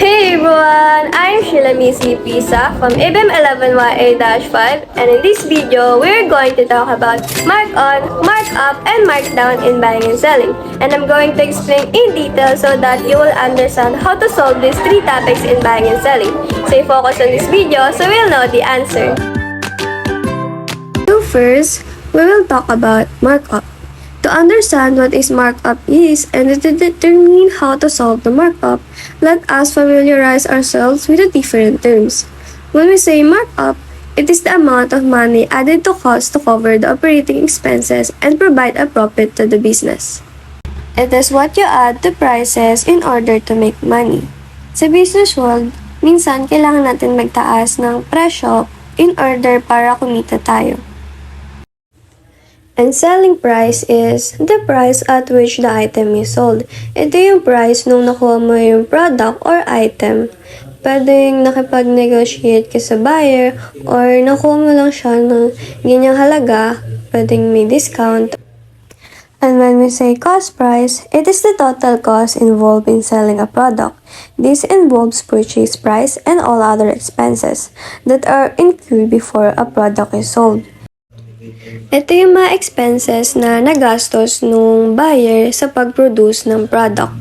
Hey everyone! I'm Sheila Missy Pisa from ABM 11YA-5, and in this video, we're going to talk about mark-on, mark-up, and markdown in buying and selling. And I'm going to explain in detail so that you will understand how to solve these three topics in buying and selling. Stay focused on this video so we'll know the answer. So first, we will talk about markup. To understand what is markup is and to determine how to solve the markup, let us familiarize ourselves with the different terms. When we say markup, it is the amount of money added to cost to cover the operating expenses and provide a profit to the business. It is what you add to prices in order to make money. Sa business world, minsan kailangan natin magtaas ng presyo in order para kumita tayo. And selling price is the price at which the item is sold. Ito yung price nung nakuha mo yung product or item. Pwedeng nakipag-negotiate ka sa buyer or nakuha mo lang siya ng ganyang halaga, pwedeng may discount. And when we say cost price, it is the total cost involved in selling a product. This involves purchase price and all other expenses that are incurred before a product is sold. Ito yung mga expenses na nagastos nung buyer sa pag-produce ng product.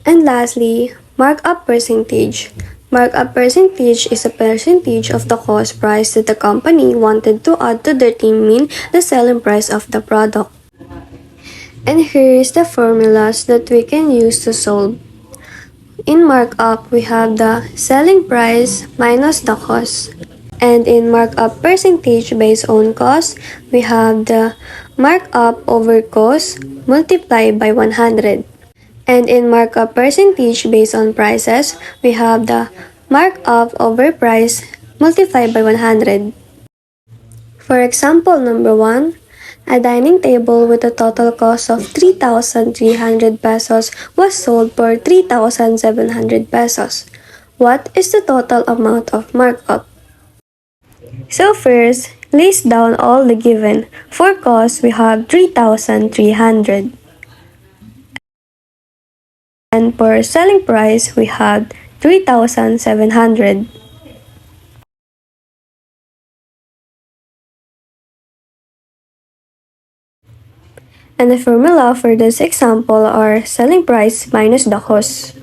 And lastly, markup percentage. Markup percentage is a percentage of the cost price that the company wanted to add to determine the selling price of the product. And here is the formulas that we can use to solve. In markup, we have the selling price minus the cost. And in markup percentage based on cost, we have the markup over cost multiplied by 100. And in markup percentage based on prices, we have the markup over price multiplied by 100. For example, number 1, a dining table with a total cost of 3,300 pesos was sold for 3,700 pesos. What is the total amount of markup? So first, list down all the given. For cost, we have 3,300. And for selling price, we have 3,700. And the formula for this example are selling price minus the cost.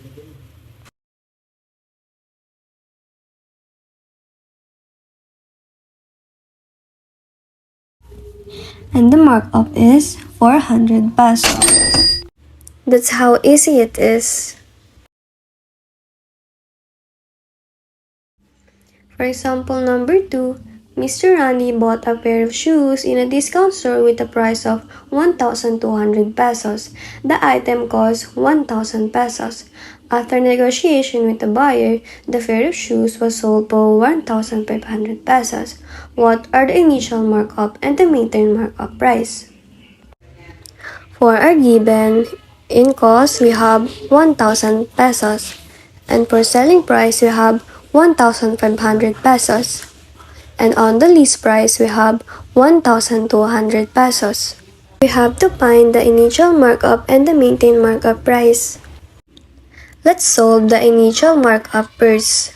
And the markup is 400 pesos. That's how easy it is. For example, number 2, Mr. Randy bought a pair of shoes in a discount store with a price of 1,200 pesos. The item cost 1,000 pesos. After negotiation with the buyer, the pair of shoes was sold for 1,500 pesos. What are the initial markup and the maintained markup price? For our given, in cost, we have 1,000 pesos. And for selling price, we have 1,500 pesos. And on the list price, we have 1,200 pesos. We have to find the initial markup and the maintained markup price. Let's solve the initial markup first.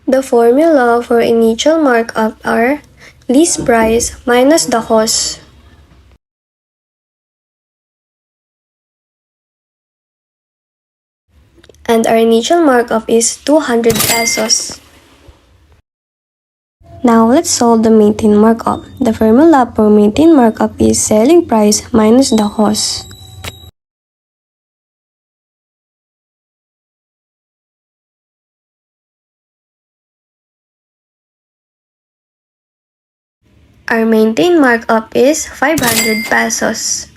The formula for initial markup are list price minus the cost. And our initial markup is 200 pesos. Now, let's solve the maintained markup. The formula for maintained markup is selling price minus the cost. Our maintained markup is 500 pesos.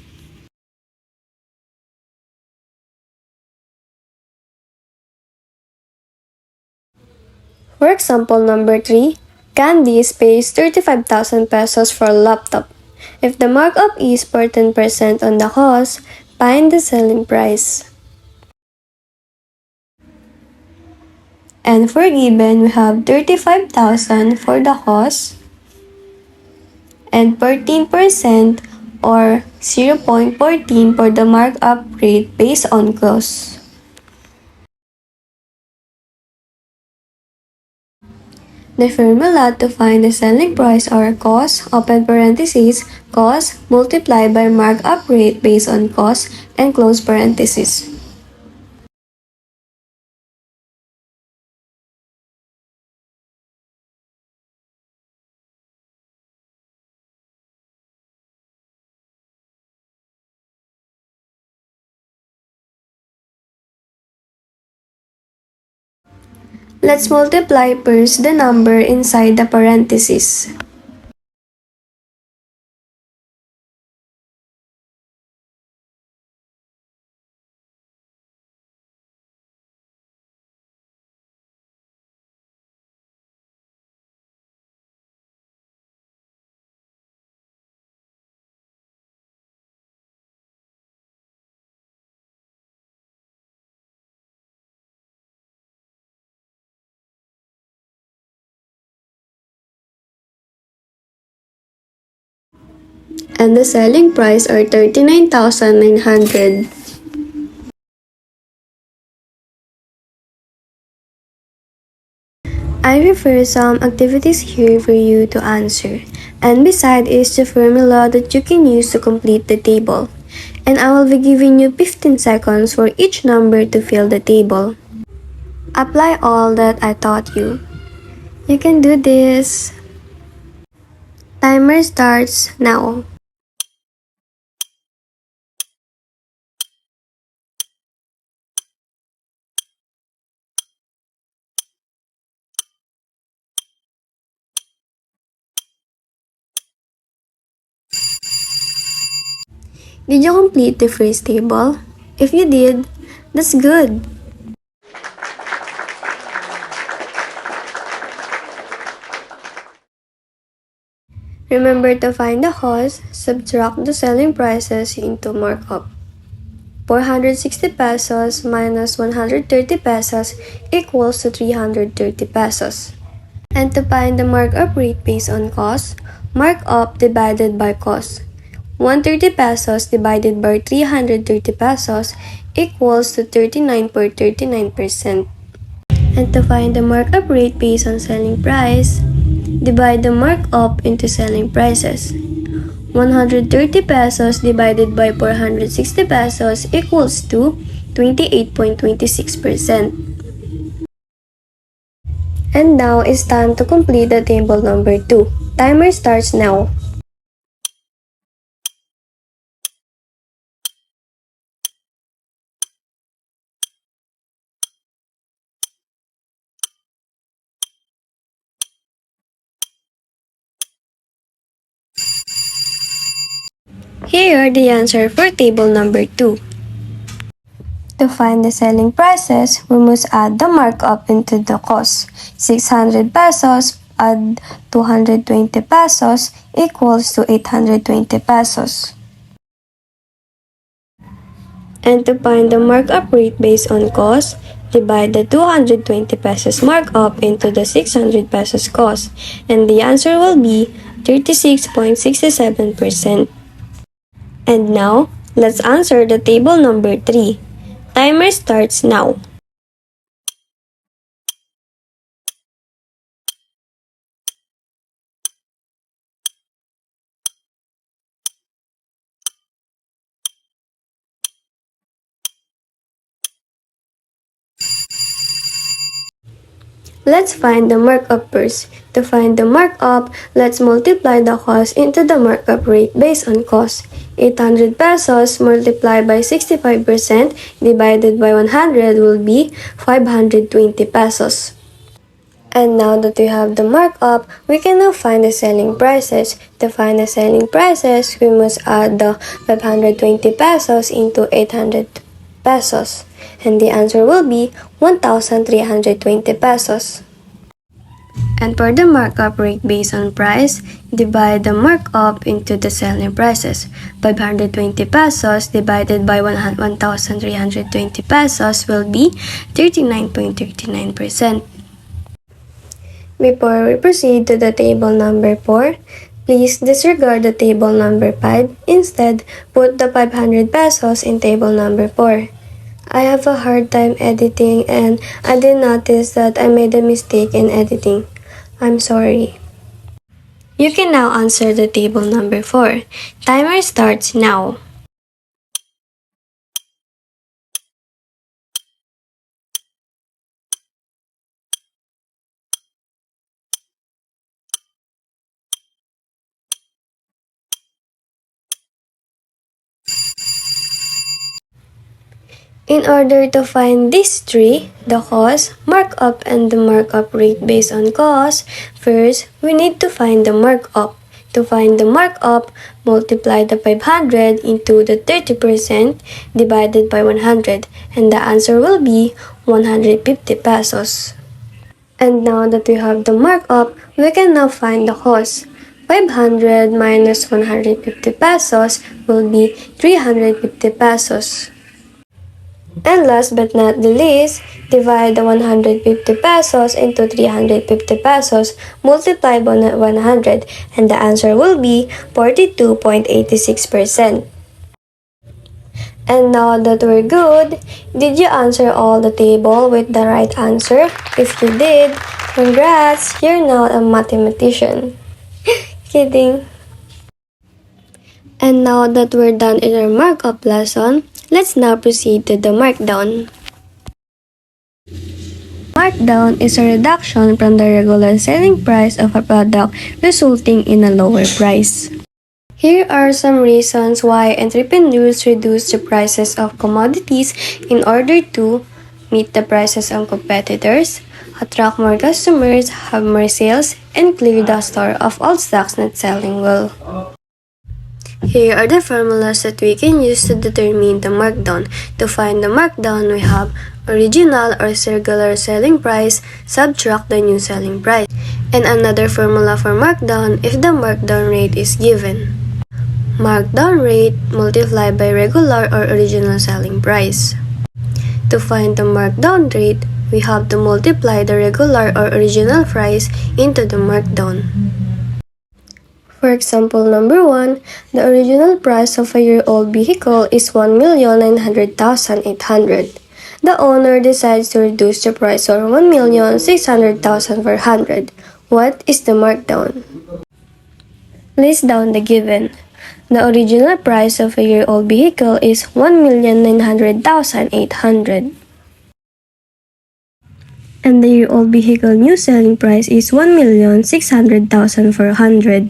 For example, number 3, Candice pays 35,000 pesos for a laptop. If the markup is for 10% on the cost, find the selling price. And for given, we have 35,000 for the cost and 14% or 0.14 for the markup rate based on cost. The formula to find the selling price or cost, open parentheses, cost multiplied by markup rate based on cost and close parentheses. Let's multiply first the number inside the parentheses. And the selling price are 39,900. I refer some activities here for you to answer, and beside is the formula that you can use to complete the table. And I will be giving you 15 seconds for each number to fill the table. Apply all that I taught you. You can do this. Timer starts now. Did you complete the first table? If you did, that's good. Remember to find the cost, subtract the selling prices into markup. 460 pesos minus 130 pesos equals to 330 pesos. And to find the markup rate based on cost, markup divided by cost. 130 pesos divided by 330 pesos equals to 39.39%. And to find the markup rate based on selling price, divide the markup into selling prices. 130 pesos divided by 460 pesos equals to 28.26%. And now it's time to complete the table number 2. Timer starts now. Here are the answer for table number 2. To find the selling prices, we must add the markup into the cost. 600 pesos add 220 pesos equals to 820 pesos. And to find the markup rate based on cost, divide the 220 pesos markup into the 600 pesos cost, and the answer will be 36.67%. And now, let's answer the table number 3. Timer starts now. Let's find the markup first. To find the markup, let's multiply the cost into the markup rate based on cost. 800 pesos multiplied by 65% divided by 100 will be 520 pesos. And now that we have the markup, we can now find the selling prices. To find the selling prices, we must add the 520 pesos into 800 pesos. And the answer will be 1,320 pesos. And for the markup rate based on price, divide the markup into the selling prices. 520 pesos divided by 1,320 pesos will be 39.39%. Before we proceed to the table number 4, please disregard the table number 5. Instead, put the 500 pesos in table number 4. I have a hard time editing and I did notice that I made a mistake in editing. I'm sorry. You can now answer the table number 4. Timer starts now. In order to find these three, the cost, markup, and the markup rate based on cost, first, we need to find the markup. To find the markup, multiply the 500 into the 30% divided by 100, and the answer will be 150 pesos. And now that we have the markup, we can now find the cost. 500 minus 150 pesos will be 350 pesos. And last but not the least, divide the 150 pesos into 350 pesos multiplied by 100, and the answer will be 42.86%. And now that we're good, did you answer all the table with the right answer? If you did, congrats, you're now a mathematician. Kidding. And now that we're done in our markup lesson, let's now proceed to the markdown. Markdown is a reduction from the regular selling price of a product resulting in a lower price. Here are some reasons why entrepreneurs reduce the prices of commodities in order to meet the prices of competitors, attract more customers, have more sales, and clear the store of all stocks not selling well. Here are the formulas that we can use to determine the markdown. To find the markdown, we have original or circular selling price, subtract the new selling price. And another formula for markdown if the markdown rate is given. Markdown rate multiplied by regular or original selling price. To find the markdown rate, we have to multiply the regular or original price into the markdown. For example, number 1, the original price of a year-old vehicle is 1,900,800. The owner decides to reduce the price to 1,600,400. What is the markdown? List down the given. The original price of a year-old vehicle is 1,900,800. And the year-old vehicle new selling price is 1,600,400.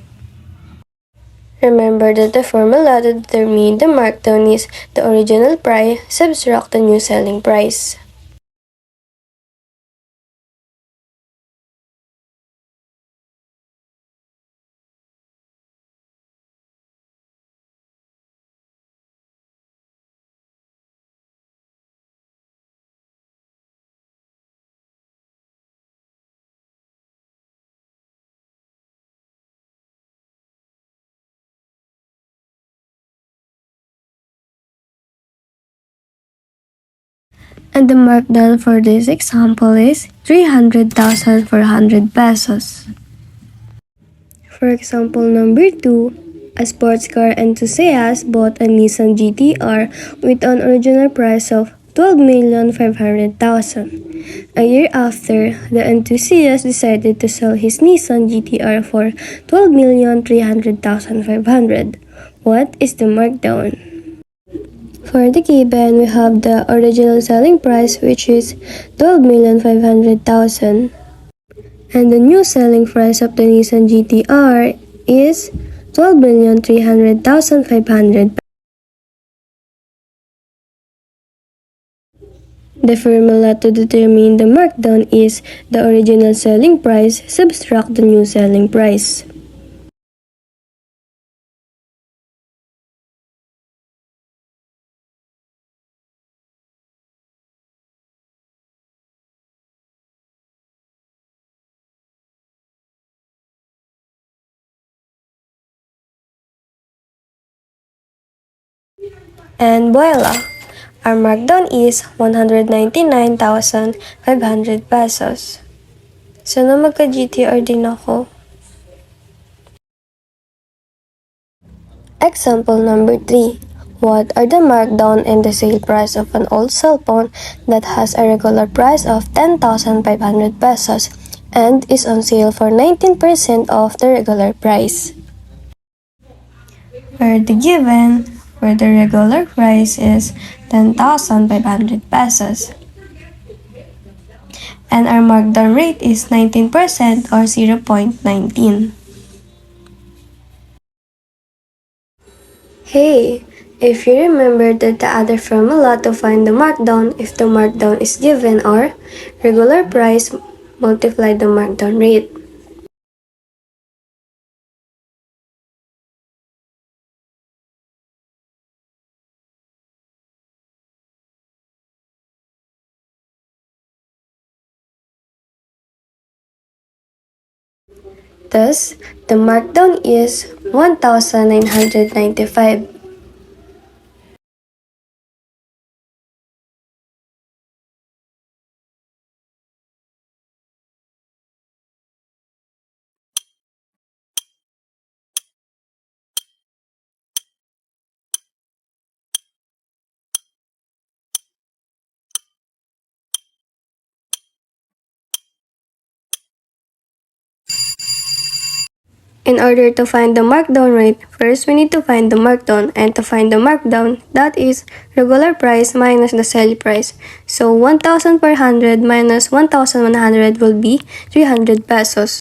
Remember that the formula to determine the markdown is the original price subtract the new selling price. And the markdown for this example is 300,400 pesos. For example, number 2, a sports car enthusiast bought a Nissan GT-R with an original price of 12,500,000. A year after, the enthusiast decided to sell his Nissan GT-R for 12,300,500. What is the markdown? For the given, we have the original selling price, which is 12,500,000. And the new selling price of the Nissan GT-R is 12,300,500. The formula to determine the markdown is the original selling price subtract the new selling price. And voila! Our markdown is 199,500 pesos. Sana magka-GTR din ako. Example number 3. What are the markdown and the sale price of an old cell phone that has a regular price of 10,500 pesos and is on sale for 19% off the regular price. Where the regular price is 10,500 pesos. And our markdown rate is 19% or 0.19. Hey, if you remember that the other formula to find the markdown, if the markdown is given or regular price multiply the markdown rate. Thus, the markdown is 1,995. In order to find the markdown rate, first we need to find the markdown, and to find the markdown, that is regular price minus the sale price. So 1,400 minus 1,100 will be 300 pesos.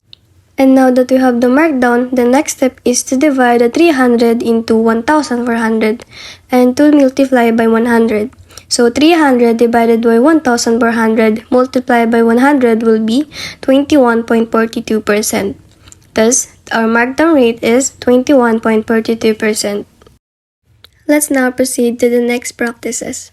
And now that we have the markdown, the next step is to divide the 300 into 1,400 and to multiply by 100. So 300 divided by 1,400 multiplied by 100 will be 21.42%. Thus, our markdown rate is 21.42%. Let's now proceed to the next practices.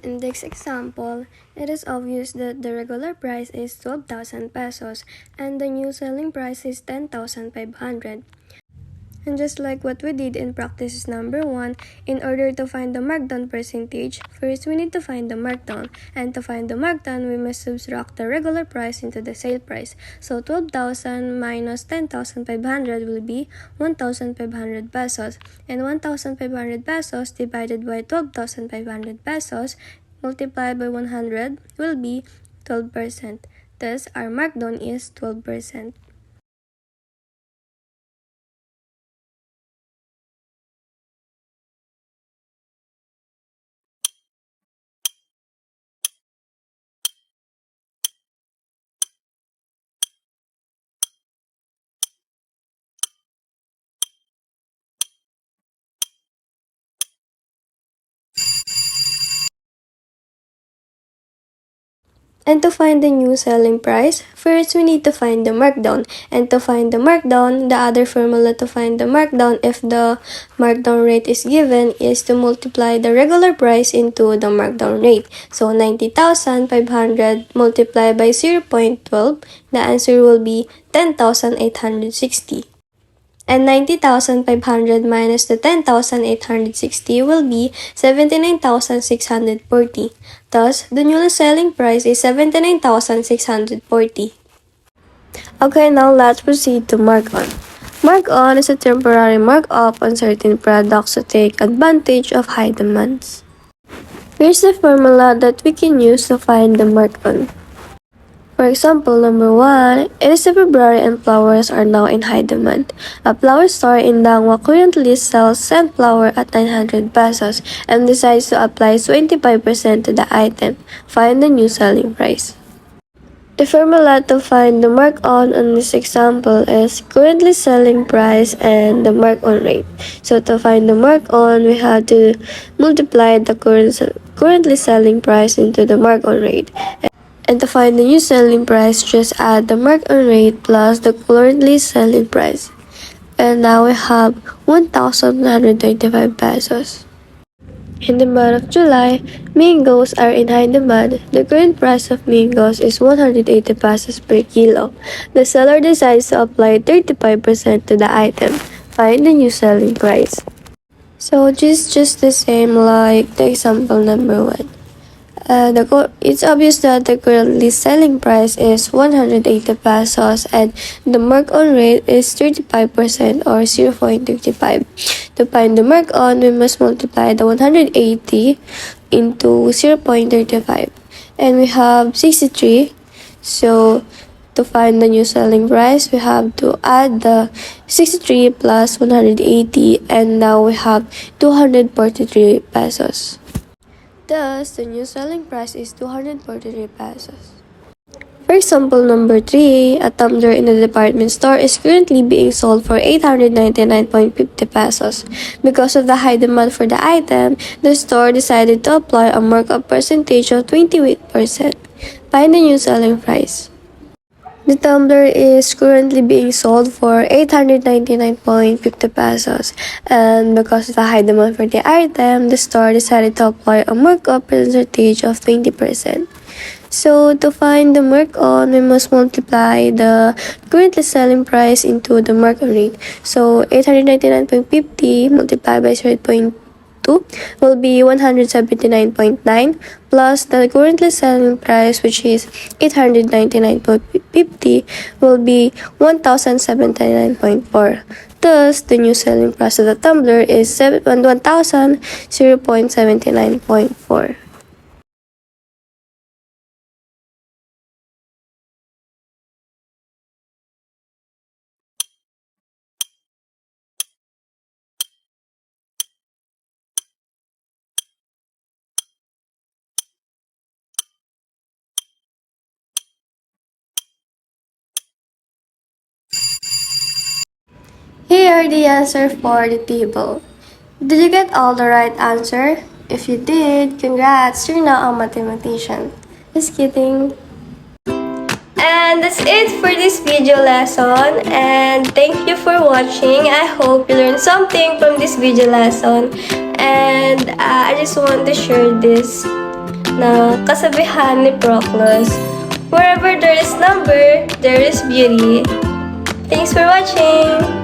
In this example, it is obvious that the regular price is 12,000 pesos and the new selling price is 10,500. And just like what we did in practice number 1, in order to find the markdown percentage, first we need to find the markdown. And to find the markdown, we must subtract the regular price into the sale price. So 12,000 minus 10,500 will be 1,500 pesos. And 1,500 pesos divided by 12,500 pesos multiplied by 100 will be 12%. Thus, our markdown is 12%. And to find the new selling price, first we need to find the markdown. And to find the markdown, the other formula to find the markdown if the markdown rate is given is to multiply the regular price into the markdown rate. So 90,500 multiplied by 0.12, the answer will be 10,860. And 90,500 minus the 10,860 will be 79,640. Thus, the newly selling price is 79,640. Okay, now let's proceed to mark-on. Mark-on is a temporary markup on certain products to take advantage of high demands. Here's the formula that we can use to find the mark-on. For example, number 1, it is February and flowers are now in high demand. A flower store in Dangwa currently sells scent flower at 900 pesos and decides to apply 25% to the item. Find the new selling price. The formula to find the mark-on this example is currently selling price and the mark-on rate. So to find the mark-on, we have to multiply the currently selling price into the mark-on rate. And to find the new selling price, just add the mark-on rate plus the currently selling price. And now we have 1,125 pesos. In the month of July, mangoes are in high demand. The current price of mangoes is 180 pesos per kilo. The seller decides to apply 35% to the item. Find the new selling price. So this is just the same like the example number 1. It's obvious that the currently selling price is 180 pesos and the mark-on rate is 35% or 0.35. To find the mark-on, we must multiply the 180 into 0.35. And we have 63. So to find the new selling price, we have to add the 63 plus 180 and now we have 243 pesos. Thus, the new selling price is 243 pesos. For example number 3, a tumbler in a department store is currently being sold for 899.50 pesos. Because of the high demand for the item, the store decided to apply a markup percentage of 28%. Find the new selling price. The tumbler is currently being sold for 899.50 pesos, and because of the high demand for the item, the store decided to apply a markup percentage of 20%. So to find the mark-on, we must multiply the currently selling price into the mark-on rate. So 899.50 multiplied by 0.2 will be 179.9 plus the currently selling price, which is 899.50, will be 1079.4. Thus, the new selling price of the tumbler is 0.79.4. Here are the answer for the table. Did you get all the right answer? If you did, congrats, you're now a mathematician. Just kidding. And that's it for this video lesson, and thank you for watching. I hope you learned something from this video lesson, and I just want to share this na kasabihan ni Proclus, wherever there is number, there is beauty. Thanks for watching!